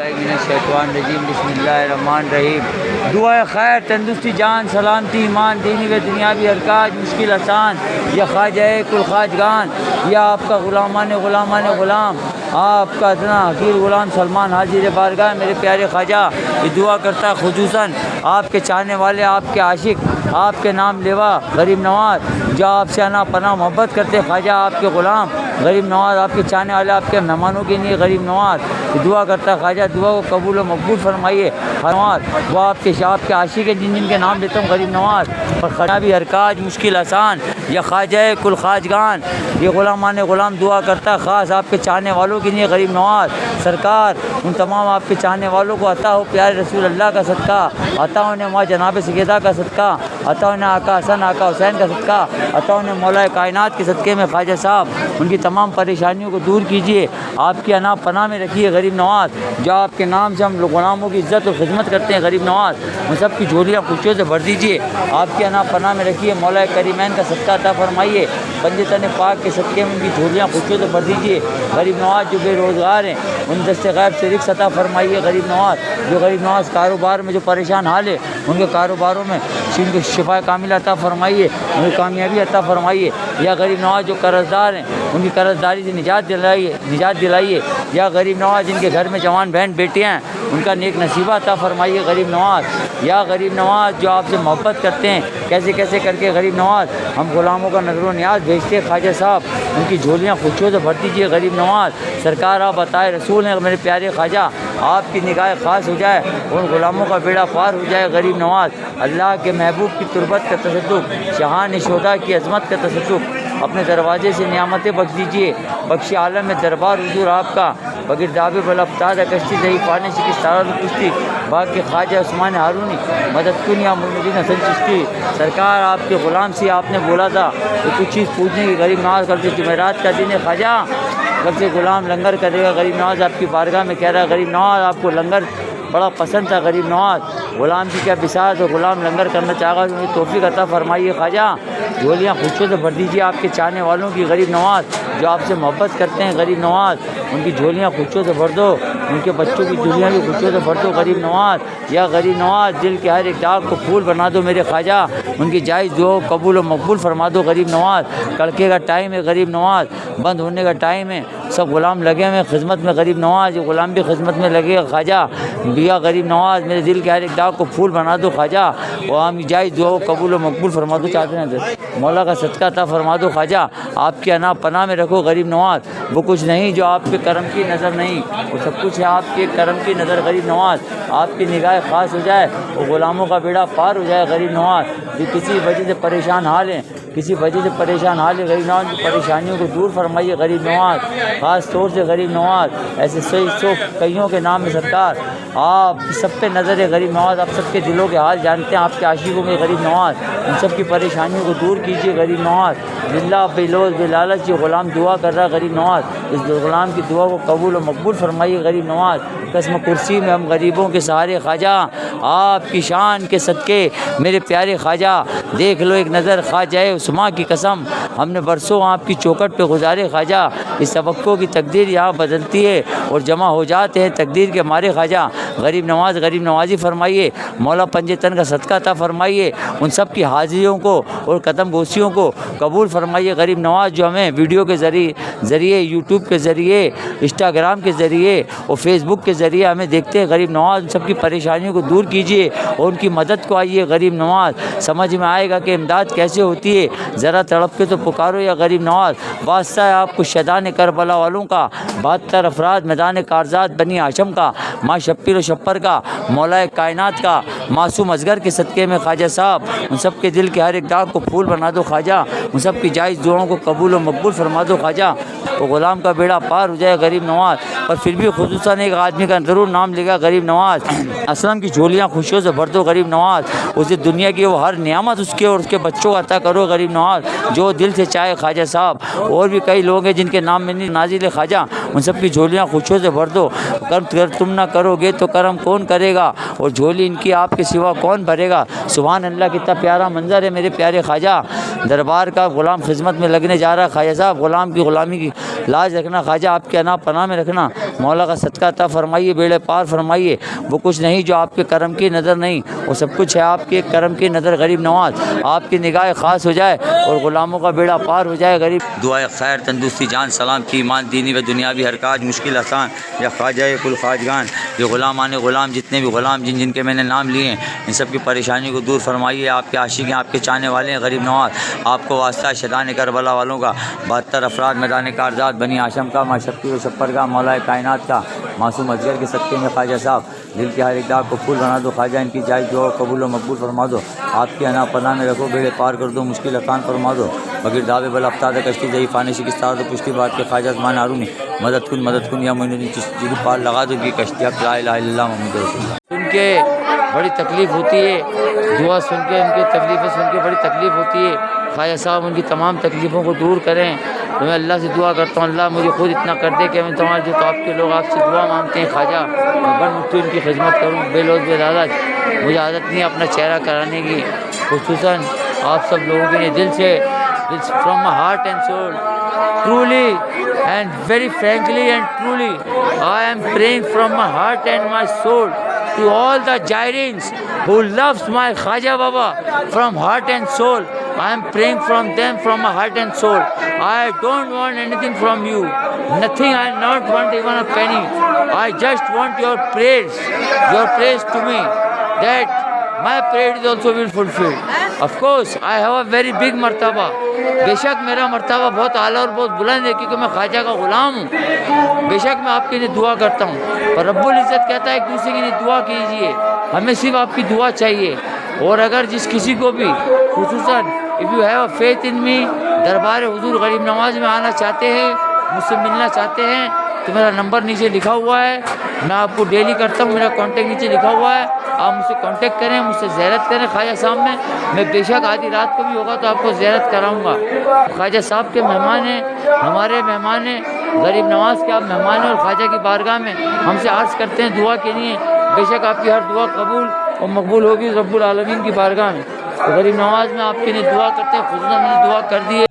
रजीम बिस्मिल्लाहिर्रहमानिर्रहीम। दुआ खैर, तंदुरुस्ती, जान सलामती, ईमान, दीनी व दुनियावी हरकात, मुश्किल आसान, या ख्वाजा कुल ख्वाजगान, या आपका ग़ुलामान ग़ुलाम, आपका इतना हकीर ग़ुलाम सलमान हाजिर बारगाह मेरे प्यारे ख्वाजा। ये दुआ करता है खुसूसन आपके चाहने वाले, आपके आशिक, आपके नाम लेवा गरीब नवाज, जो आपसे अना पना मोहब्बत करते ख्वाजा, आपके ग़ुलाम गरीब नवाज, आपके चाहने वाले, आपके मेहमानों के लिए गरीब नवाज दुआ करता है ख्वाजा। दुआ को कबूल व मकबूल फरमाइए नवाज। वो आपके आशिक है जिन के नाम लेता हूँ गरीब नवाज, और ख्वाजा भी हरकाज मुश्किल आसान, या ख्वाजा कुल ख्वाजगान, ये ग़ुलाम दुआ करता है ख़ास आपके चाहने वालों के लिए गरीब नवाज। सरकार उन तमाम आपके चाहने वालों को अता हो प्यारे रसूल अल्लाह का सदका, अता उन्हें माँ जनाब सैयदा का सदका, अता उन्हें आका हसन आका हुसैन का सदका, अता उन्हें मौला कायनात के सदक़े में ख्वाजा साहब उनकी तमाम परेशानियों को दूर कीजिए। आपकी अना पनाह में रखिए गरीब नवाज। जो आपके नाम से हम ग़ुलामों की इज़्ज़त और खिदमत करते हैं गरीब नवाज, उन सब की झोलियाँ खुशियों से भर दीजिए। आपकी अना पनाह में रखिए। मौला करीमैन का सदका अता फरमाइए। पंजतन पाक के सदक़े में उनकी झोलियाँ खुशियों से भर दीजिए गरीब नवाज। जो बेरोज़गार हैं उन दस्ते गैब से रिज़्क़ अता फरमाइए गरीब नवाज। जो गरीब नवाज कारोबार में जो परेशान हाल है, उनके कारोबारों में उनको शिफा कामिला अता फरमाइए, उनकी कामयाबी अता फरमाइए। या गरीब नवाज जो कर्ज़दार हैं उनकी कर्ज़दारी से निजात दिलाइए। या गरीब नवाज जिनके घर में जवान बहन बेटियाँ हैं उनका नेक नसीबा अता फरमाइए गरीब नवाज। या गरीब नवाज जो आपसे मोहब्बत करते हैं, कैसे कैसे करके गरीब नवाज हम ग़ुलामों का नज़र न्याज भेजते हैं ख्वाजा साहब, उनकी झोलियाँ खुशियों से भर दीजिए गरीब नवाज। सरकार आप बताए रसूल हैं मेरे प्यारे ख्वाजा, आपकी निगाह ख़ास हो जाए, उन ग़ुलामों का बेड़ा पार हो जाए गरीब नवाज। अल्लाह के महबूब की तुरबत का तसद्दुक़, शहान शोदा की अज़मत का तसद्दुक़, अपने दरवाजे से नियामतें बख्श दीजिए। बख्शी आलम में दरबार हुजूर आपका, बग़ैर दावे बलफ्ताद कश्ती दही पाने से किस तारा कुश्ती, बाग के ख्वाजा उस्मान हारूनी मदद कुन या मुनुद्दीन हसन चिश्ती। सरकार आपके ग़ुलाम से आपने बोला था कि कुछ चीज़ पूछने की गरीब नवाज कल से जुमेरात का दिन है ख्वाजा, कल से ग़ुलाम लंगर करेगा गरीब नवाज। आपकी बारगाह में कह रहा है गरीब नवाज आपको लंगर बड़ा पसंद था गरीब नवाज। ग़ुलाम की क्या बिसात हो, ग़ुलाम लंगर करना चाहेगा, उन्हें तौफ़ीक़ अता फरमाइए ख्वाजा। झोलियाँ खुशियों से भर दीजिए आपके चाहने वालों की गरीब नवाज, जो आपसे मोहब्बत करते हैं गरीब नवाज, उनकी झोलियाँ खुशियों से भर दो। उनके बच्चों की झोलियाँ भी खुशियों से भर दो गरीब नवाज। या गरीब नवाज दिल के हर एक दाग को फूल बना दो मेरे ख्वाजा, उनकी जायज़ दुआ कबूल और मकबूल फरमा दो गरीब नवाज। तड़के का टाइम है गरीब नवाज, बंद होने का टाइम है, सब ग़ुलाम लगे हुए खिदमत में गरीब नवाज, ग़ुलाम भी खिदमत में लगेगा ख्वाजा। बिया गरीब नवाज मेरे दिल के हर एक दाग को फूल बना दो ख्वाजा, और हम जायज़ दुआ कबूल और मकबूल फरमा दो। चाहते हैं मौला का सदका अता फरमा दो ख्वाजा। आपकी अना पनाह में रखो गरीब नवाज। वो कुछ नहीं जो आपके करम की नज़र नहीं, वो सब कुछ है आपके करम की नज़र गरीब नवाज। आपकी निगाह ख़ास हो जाए, वो ग़ुलामों का बेड़ा पार हो जाए गरीब नवाज। जो किसी वजह से परेशान हाल हैं, किसी वजह से परेशान हाल है गरीब नवाज की परेशानियों को दूर फरमाइए गरीब नवाज। ख़ास तौर से गरीब नवाज ऐसे सौ कईयों के नाम में सरकार आप सब पे नज़र है गरीब नवाज। आप सबके दिलों के हाल जानते हैं, आपके आशिकों में गरीब नवाज। उन सब की परेशानियों को दूर कीजिए गरीब नवाज। बिल्ला बेलोज बेलालच जो ग़ुलाम दुआ कर रहा है गरीब नवाज, इस ग़ुलाम की दुआ को कबूल और मकबूल फरमाइए गरीब नवाज। कसम कुर्सी में हम गरीबों के सहारे ख्वाजा, आपकी शान के सदक़े मेरे प्यारे ख्वाजा। देख लो एक नज़र ख्वाजा उस्मा की कसम, हमने बरसों आपकी चौखट पे गुजारे ख्वाजा। इस तवक्को की तकदीर यहाँ बदलती है और जमा हो जाते हैं तकदीर के हमारे ख्वाजा। गरीब नवाज गरीब नवाजी फरमाइए, मौला पंजतन का सदका अता फरमाइए। उन सब की हाजिरियों को और कदम बोसियों को कबूल फरमाइए गरीब नवाज, जो हमें वीडियो के ज़रिए यूट्यूब के ज़रिए इंस्टाग्राम के ज़रिए और फेसबुक के ज़रिए हमें देखते हैं गरीब नवाज। उन सब की परेशानियों को दूर कीजिए और उनकी मदद को आइए गरीब नवाज। समझ में आएगा कि इमदाद कैसे होती है, ज़रा तड़प के तो पुकारो या गरीब नवाज। वास्ता है आपको शैतान करबला वालों का, 72 अफराद मैदान कारजात बनी हाशम का, माँ शब्बीर शप्पर का, मौला कायनात का, मासूम असगर के सदक़े में ख्वाजा साहब उन सब के दिल के हर एक दाग को फूल बना दो ख्वाजा। उन सब की जायज़ दुआओं को कबूल और मकबूल फरमा दो ख्वाजा। तो ग़ुलाम का बेड़ा पार हो जाए गरीब नवाज। और फिर भी खुसूसन एक आदमी का ज़रूर नाम लेगा गरीब नवाज। असलम की झोलियाँ खुशियों से भर दो गरीब नवाज। उसे दुनिया की वो हर नियामत उसके और उसके बच्चों को अता करो गरीब नवाज, जो दिल से चाहे ख्वाजा साहब। और भी कई लोग हैं जिनके नाम में नहीं नाजिल ख्वाजा, उन सब की झोलियाँ खुशियों से भर दो। कर तुम ना करोगे तो करम कौन करेगा, और झोली इनकी आपके सिवा कौन भरेगा। सुभान अल्लाह, कितना प्यारा मंजर है मेरे प्यारे ख्वाजा। दरबार का ग़ुलाम खिदमत में लगने जा रहा है ख्वाजा साहब। ग़ुलाम की ग़ुलामी की लाज हिफाजत रखना, ख्वाजा आपके अना पनाह में रखना, मौला का सदका अता फरमाइए, बेड़े पार फरमाइए। वो कुछ नहीं जो आपके करम की नज़र नहीं, वो सब कुछ है आपके करम की नज़र। गरीब नवाज आपकी निगाह ख़ास हो जाए और ग़ुलामों का बेड़ा पार हो जाए। गरीब दुआए खैर, तंदुरुस्ती, जान सलामती, ईमान, दीनी व दुनियावी हर काज मुश्किल आसान। या ख्वाजा कुल ख्वाजगान, ये ग़ुलामान ग़ुलाम, जितने भी ग़ुलाम जिन जिनके मैंने नाम लिए हैं, इन सब की परेशानी को दूर फरमाइए। आपके आशिक हैं, आपके चाहने वाले हैं। गरीब नवाज आपको वास्ता शैतान करबला वालों का, 72 अफराद मैदान कारजात, बनी आशम का, माशक्की व शप्पर का, मौला कायनात का, मासूम अजगर के सदक़े में ख्वाजा साहब दिल के हर एक दाग को फूल बना दो। ख्वाजा इनकी जायज़ दुआ कबूल व मकबूल फरमा दो। आपके अना पनाह में रखो, बेड़े पार कर दो, मुश्किल आसान फरमा दो। बगैर दावे बल अफ्ताद कश्ती जही फ़ानी शिकस्तार दो। पुश्ती बात के ख्वाजा ज़मान हारूनी मदद कुन या मोइनुद्दीन चिश्ती की पार लगा दो। कि कश्ती अब ला इलाहा इल्लल्लाह मुहम्मद रसूलुल्लाह। सुन के बड़ी तकलीफ़ होती है, दुआ सुन के उनकी तकलीफ़ें सुन के बड़ी तकलीफ़ होती है। ख्वाजा साहब उनकी तमाम तकलीफ़ों को दूर करें। तो मैं अल्लाह से दुआ करता हूँ, अल्लाह मुझे खुद इतना कर दे कि मैं तुम्हारे जो तो आपके लोग आपसे दुआ मांगते हैं, ख्वाजा मैं बन मुट्ठी उनकी खिदमत करूँ। बेलौज बेदादा मुझे आदत नहीं है अपना चेहरा कराने की, खुसूसन आप सब लोगों के लिए दिल से, from my heart and soul, truly and very frankly and truly I am praying from my heart and my soul to all the Jairins who loves my Khaja Baba from heart and soul. I am praying from them from my heart and soul. I don't want anything from you. Nothing. I not want even a penny. I just want your praise to me, that my prayer is also will fulfilled. Of course, I have a very big मर्तबा। बेशक मेरा मर्तबा बहुत आला और बहुत बुलंद है, क्योंकि मैं ख्वाजा का ग़ुलाम हूँ। बेशक मैं आपके लिए दुआ करता हूँ, पर रब्बुल इज़्ज़त कहता है एक दूसरे के लिए दुआ कीजिए, हमें सिर्फ आपकी दुआ चाहिए। और अगर जिस किसी को भी खुसूसन if you have a faith in me, दरबार हुजूर गरीब नवाज में आना चाहते हैं, मुझसे मिलना चाहते हैं, तो मेरा नंबर नीचे लिखा हुआ है, मैं आपको डेली करता हूँ, मेरा कॉन्टेक्ट नीचे लिखा हुआ है, आप मुझसे कांटेक्ट करें, मुझसे ज़ियारत करें ख्वाजा साहब में। मैं बेशक आधी रात को भी होगा तो आपको ज़ियारत कराऊंगा। ख्वाजा साहब के मेहमान हैं, हमारे मेहमान हैं, गरीब नवाज के आप मेहमान हैं, और ख्वाजा की बारगाह में हमसे अर्ज़ करते हैं दुआ के लिए। बेशक आपकी हर दुआ कबूल और मकबूल होगी रब्बुल आलमीन की बारगाह में। तो गरीब नवाज में आपके लिए दुआ करते हैं, खुद ने दुआ कर दी है।